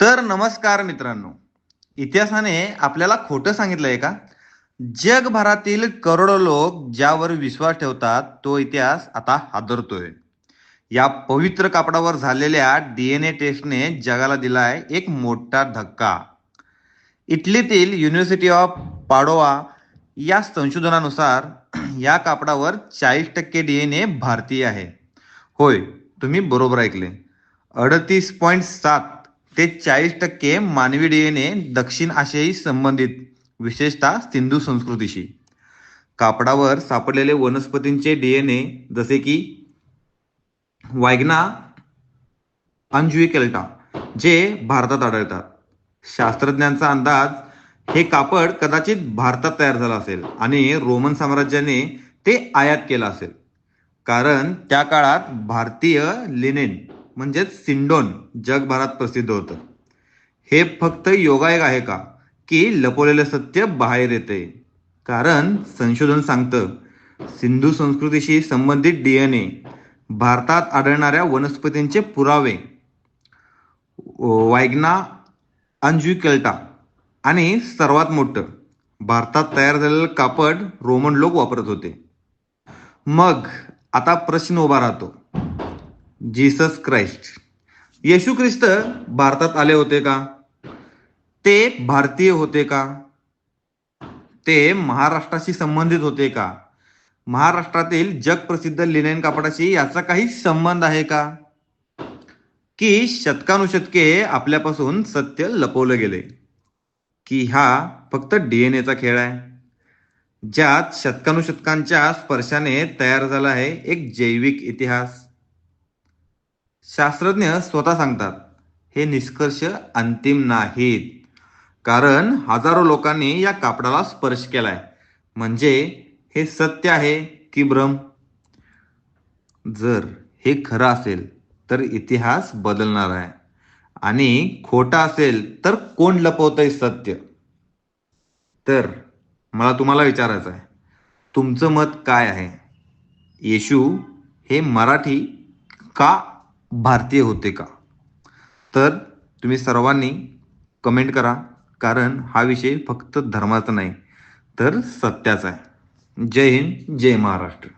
तर नमस्कार मित्रांनो. इतिहासाने आपल्याला खोटं सांगितलंय का? जगभरातील करोडो लोक ज्यावर विश्वास ठेवतात तो इतिहास आता हादरतोय. या पवित्र कापडावर झालेल्या डीएनए टेस्टने जगाला दिलाय एक मोठा धक्का. इटलीतील युनिव्हर्सिटी ऑफ पाडोवा या संशोधनानुसार या कापडावर 40% डीएनए भारतीय आहे. होय, तुम्ही बरोबर ऐकले. 38.7 ते 40% मानवी डीएनए दक्षिण आशियाशी संबंधित, विशेषतः सिंधू संस्कृतीशी. कापडावर सापडलेले वनस्पतींचे डीएनए जसे की वायग्ना अंजुइकेल्टा जे भारतात आढळतात. शास्त्रज्ञांचा अंदाज हे कापड कदाचित भारतात तयार झालं असेल आणि रोमन साम्राज्याने ते आयात केलं असेल, कारण त्या काळात भारतीय लिनेन म्हणजेच सिंडोन जगभरात प्रसिद्ध होतं. हे फक्त योगायोग आहे का, की लपवलेलं सत्य बाहेर येते? कारण संशोधन सांगतं सिंधू संस्कृतीशी संबंधित डीएनए, भारतात आढळणाऱ्या वनस्पतींचे पुरावे, वायग्ना अंजुइकेल्टा आणि सर्वात मोठं, भारतात तयार झालेलं कापड रोमन लोक वापरत होते. मग आता प्रश्न उभा राहतो, जीसस क्राइस्ट, येशू ख्रिस्त भारतात आले होते का? ते भारतीय होते का? ते महाराष्ट्राशी संबंधित होते का? महाराष्ट्रातील जगप्रसिद्ध लिनेन कापडाशी याचा काही संबंध आहे का? की शतकानुशतके आपल्यापासून सत्य लपवलं गेले? की हा फक्त डीएनएचा खेळ आहे, ज्यात शतकानुशतकांच्या स्पर्शाने तयार झाला आहे एक जैविक इतिहास? शास्त्रज्ञ स्वतः सांगतात हे निष्कर्ष अंतिम नाहीत, कारण हजारो लोकांनी या कापडाला स्पर्श केलाय. म्हणजे हे सत्य आहे की भ्रम? जर हे खरं असेल तर इतिहास बदलणार आहे, आणि खोटा असेल तर कोण लपवतंय सत्य? तर मला तुम्हाला विचारायचं आहे, तुमचं मत काय आहे? येशू हे मराठी का भारतीय होते का? तर तुम्ही सर्वांनी कमेंट करा, कारण हा विषय फक्त धर्माचा नाही तर सत्याचा आहे. जय हिंद, जय महाराष्ट्र.